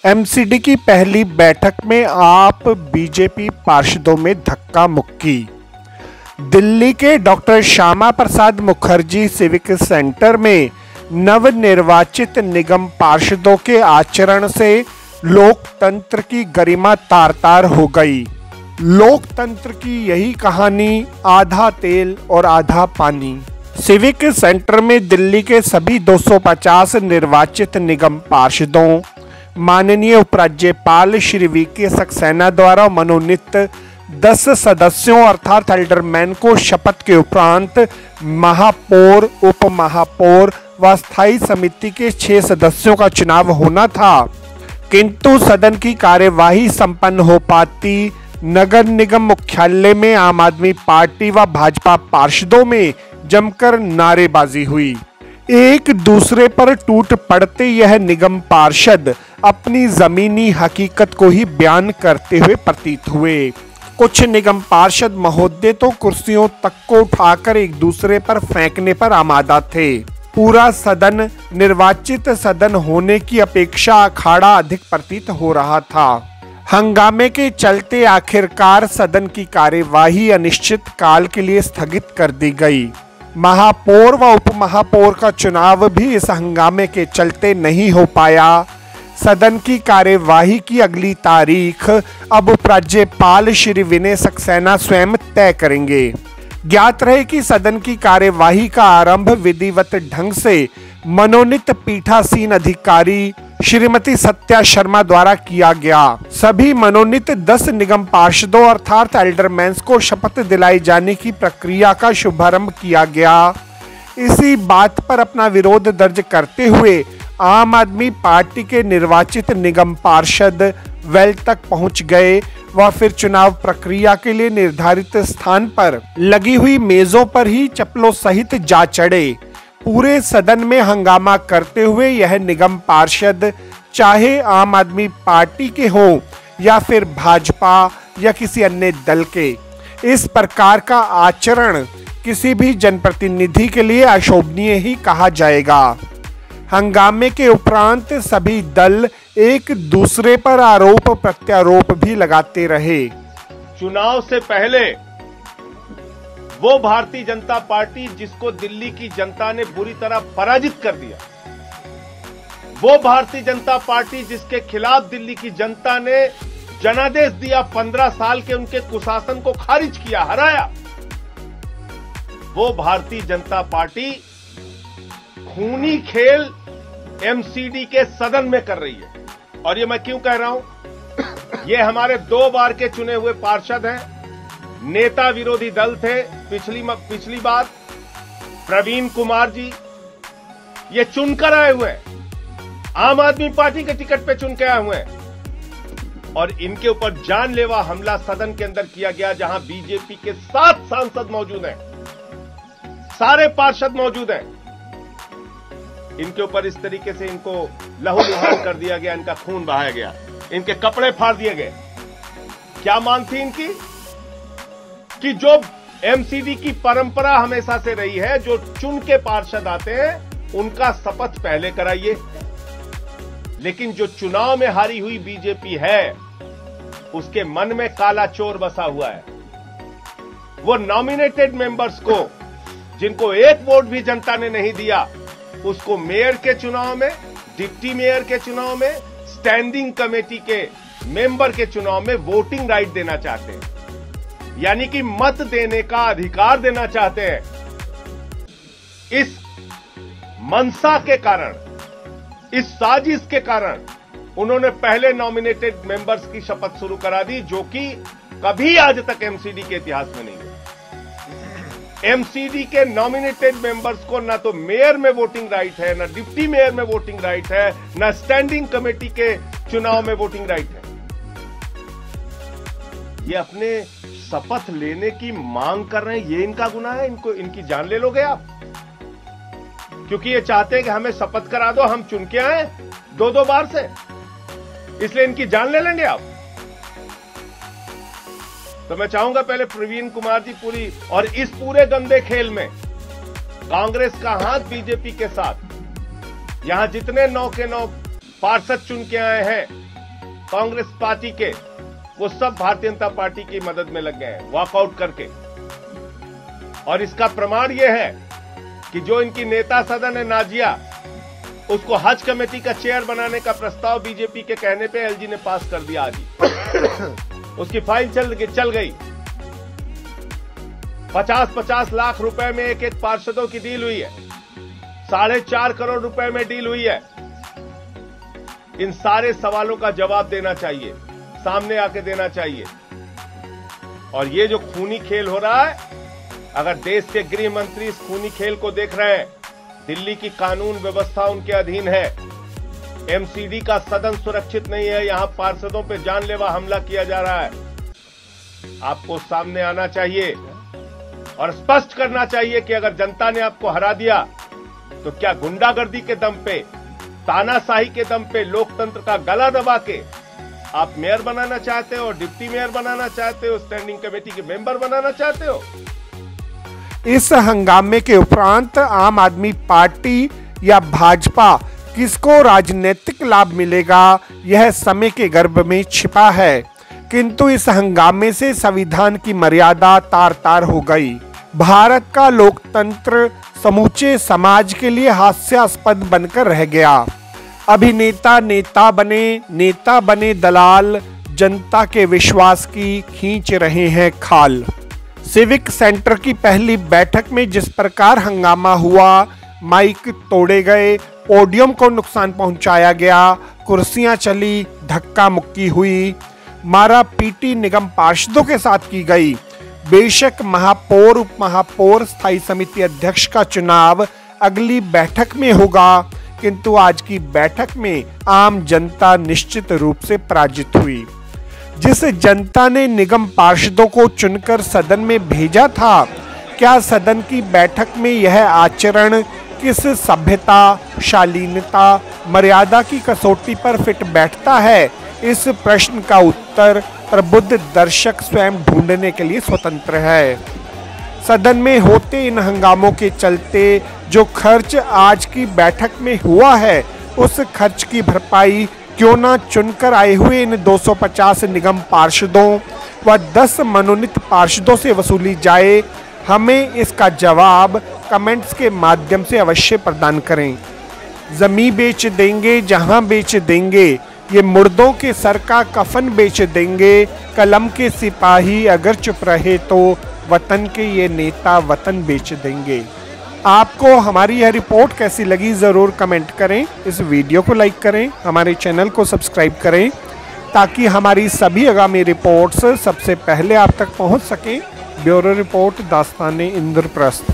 MCD की पहली बैठक में आप बीजेपी पार्षदों में धक्का मुक्की। दिल्ली के doctor Shyama Prasad Mukherjee civic centre में नवनिर्वाचित निगम पार्षदों के आचरण से लोकतंत्र की गरिमा तार-तार हो गई। लोकतंत्र की यही कहानी, आधा तेल और आधा पानी। सिविक सेंटर में दिल्ली के सभी 250 निर्वाचित निगम पार्षदों, माननीय उपराज्यपाल श्री वी.के. सक्सेना द्वारा मनोनीत 10 सदस्यों अर्थात एल्डरमैन को शपथ के उपरांत महापौर, उप महापौर व स्थायी समिति के 6 सदस्यों का चुनाव होना था, किंतु सदन की कार्यवाही संपन्न हो पाती नगर निगम मुख्यालय में आम आदमी पार्टी व भाजपा पार्षदों में जमकर नारेबाजी हुई। एक दूसरे पर टूट पड़ते यह निगम पार्षद अपनी जमीनी हकीकत को ही बयान करते हुए प्रतीत हुए। कुछ निगम पार्षद महोदय तो कुर्सियों तक को उठाकर एक दूसरे पर फेंकने पर आमादा थे। पूरा सदन निर्वाचित सदन होने की अपेक्षा अखाड़ा अधिक प्रतीत हो रहा था। हंगामे के चलते आखिरकार सदन की कार्यवाही अनिश्चित काल के लिए स्थगित कर दी गई। महापौर व उप महापौर का चुनाव भी इस हंगामे के चलते नहीं हो पाया। सदन की कार्यवाही की अगली तारीख अब उपराज्यपाल श्री विनय सक्सेना स्वयं तय करेंगे। ज्ञात रहे कि सदन की कार्यवाही का आरंभ विधिवत ढंग से मनोनीत पीठासीन अधिकारी श्रीमती सत्या शर्मा द्वारा किया गया। सभी मनोनीत 10 निगम पार्षदों अर्थात एल्डरमैन्स को शपथ दिलाई जाने की प्रक्रिया का शुभारंभ किया गया। इसी बात पर अपना विरोध दर्ज करते हुए आम आदमी पार्टी के निर्वाचित निगम पार्षद वेल तक पहुंच गए व फिर चुनाव प्रक्रिया के लिए निर्धारित स्थान पर लगी हुई मेजों पर ही चप्पलों सहित जा चढ़े। पूरे सदन में हंगामा करते हुए यह निगम पार्षद चाहे आम आदमी पार्टी के हों या फिर भाजपा या किसी अन्य दल के, इस प्रकार का आचरण किसी भी जनप्रतिनिधि के लिए अशोभनीय ही कहा जाएगा। हंगामे के उपरांत सभी दल एक दूसरे पर आरोप प्रत्यारोप भी लगाते रहे। चुनाव से पहले वो भारतीय जनता पार्टी जिसको दिल्ली की जनता ने बुरी तरह पराजित कर दिया, वो भारतीय जनता पार्टी जिसके खिलाफ दिल्ली की जनता ने जनादेश दिया, 15 साल के उनके कुशासन को खारिज किया, हराया, वो भारतीय जनता पार्टी खूनी खेल एमसीडी के सदन में कर रही है। और ये मैं क्यों कह रहा हूं? ये हमारे 2 बार के चुने हुए पार्षद हैं, नेता विरोधी दल थे। पिछली बार प्रवीण कुमार जी ये चुनकर आए हुए हैं, आम आदमी पार्टी के टिकट पे चुन के आए हुए हैं और इनके ऊपर जानलेवा हमला सदन के अंदर किया गया, जहां बीजेपी के 7 सांसद मौजूद हैं, सारे पार्षद मौजूद हैं। इनके ऊपर इस तरीके से इनको लहूलुहान कर दिया गया, इनका खून बहाया गया, इनके कपड़े फाड़ दिए गए। क्या मांग थी इनकी? कि जो एमसीडी की परंपरा हमेशा से रही है, जो चुन के पार्षद आते हैं उनका शपथ पहले कराइए। लेकिन जो चुनाव में हारी हुई बीजेपी है उसके मन में काला चोर बसा हुआ है। वो नॉमिनेटेड मेंबर्स को, जिनको एक वोट भी जनता ने नहीं दिया, उसको मेयर के चुनाव में, डिप्टी मेयर के चुनाव में, स्टैंडिंग कमेटी के मेंबर के चुनाव में वोटिंग राइट देना चाहते हैं, यानी कि मत देने का अधिकार देना चाहते हैं। इस मनसा के कारण, इस साजिश के कारण उन्होंने पहले नॉमिनेटेड मेंबर्स की शपथ शुरू करा दी, जो कि कभी आज तक एमसीडी के इतिहास में नहीं हुई। एमसीडी के नॉमिनेटेड मेंबर्स को ना तो मेयर में वोटिंग राइट है, ना डिप्टी मेयर में वोटिंग राइट है, ना स्टैंडिंग कमेटी के चुनाव में वोटिंग राइट है। ये अपने शपथ लेने की मांग कर रहे हैं, ये इनका गुनाह है? इनकी जान ले लोगे आप? क्योंकि ये चाहते हैं कि हमें शपथ करा दो, हम चुन के आए 2-2 बार से, इसलिए इनकी जान ले लेंगे आप? तो मैं चाहूंगा पहले प्रवीण कुमार जी पूरी और इस पूरे गंदे खेल में कांग्रेस का हाथ बीजेपी के साथ, यहां जितने 9 के 9 पार्षद चुन के आए हैं कांग्रेस पार्टी के, वो सब भारतीय जनता पार्टी की मदद में लग गए हैं वॉकआउट करके। और इसका प्रमाण ये है कि जो इनकी नेता सदन है नाजिया, उसको हज कमेटी का चेयर बनाने का प्रस्ताव बीजेपी के कहने पे एलजी ने पास कर दिया आज ही। उसकी फाइल चल गई। 50-50 लाख रुपए में एक पार्षदों की डील हुई है, 4.5 करोड़ रुपए में डील हुई है। इन सारे सवालों का जवाब देना चाहिए, सामने आके देना चाहिए। और ये जो खूनी खेल हो रहा है, अगर देश के गृह मंत्री इस खूनी खेल को देख रहे हैं, दिल्ली की कानून व्यवस्था उनके अधीन है, एमसीडी का सदन सुरक्षित नहीं है, यहां पार्षदों पे जानलेवा हमला किया जा रहा है, आपको सामने आना चाहिए और स्पष्ट करना चाहिए कि अगर जनता ने आपको हरा दिया तो क्या गुंडागर्दी के दम पे, तानाशाही के दम पे, लोकतंत्र का गला दबा के आप मेयर बनाना चाहते हो, डिप्टी मेयर बनाना चाहते हो, स्टैंडिंग कमेटी के मेंबर बनाना चाहते हो? इस हंगामे के उपरांत आम आदमी पार्टी या भाजपा किसको राजनीतिक लाभ मिलेगा, यह समय के गर्भ में छिपा है। किंतु इस हंगामे से संविधान की मर्यादा तार तार हो गई। भारत का लोकतंत्र समूचे समाज के लिए हास्यास्पद बनकर रह गया। अभिनेता नेता बने दलाल, जनता के विश्वास की खींच रहे हैं खाल। सिविक सेंटर की पहली बैठक में जिस प्रकार हंगामा हुआ, माइक तोड़े गए, पोडियम को नुकसान पहुंचाया गया, कुर्सियां चली, धक्का मुक्की हुई, मारा पीटी निगम पार्षदों के साथ की गई। बेशक महापौर, उप महापौर, स्थायी समिति अध्यक्ष का चुनाव अगली बैठक में होगा, किंतु आज की बैठक में आम जनता निश्चित रूप से पराजित हुई। जिस जनता ने निगम पार्षदों को चुनकर सदन में भेजा था, क्या सदन की बैठक में यह आचरण किस सभ्यता, शालीनता, मर्यादा की कसौटी पर फिट बैठता है? इस प्रश्न का उत्तर प्रबुद्ध दर्शक स्वयं ढूंढने के लिए स्वतंत्र है। सदन में होते इन हंगामों के चलते जो खर्च आज की बैठक में हुआ है, उस खर्च की भरपाई क्यों ना चुनकर आए हुए इन 250 निगम पार्षदों व 10 मनोनीत पार्षदों से वसूली जाए। हमें इसका जवाब कमेंट्स के माध्यम से अवश्य प्रदान करें। जमीन बेच देंगे जहां बेच देंगे, ये मुर्दों के सर का कफन बेच देंगे। कलम के सिपाही अगर चुप रहे तो वतन के ये नेता वतन बेच देंगे। आपको हमारी यह रिपोर्ट कैसी लगी ज़रूर कमेंट करें। इस वीडियो को लाइक करें, हमारे चैनल को सब्सक्राइब करें ताकि हमारी सभी आगामी रिपोर्ट्स सबसे पहले आप तक पहुंच सकें। Bureau report, दास्तान-ए-इंद्रप्रस्थ।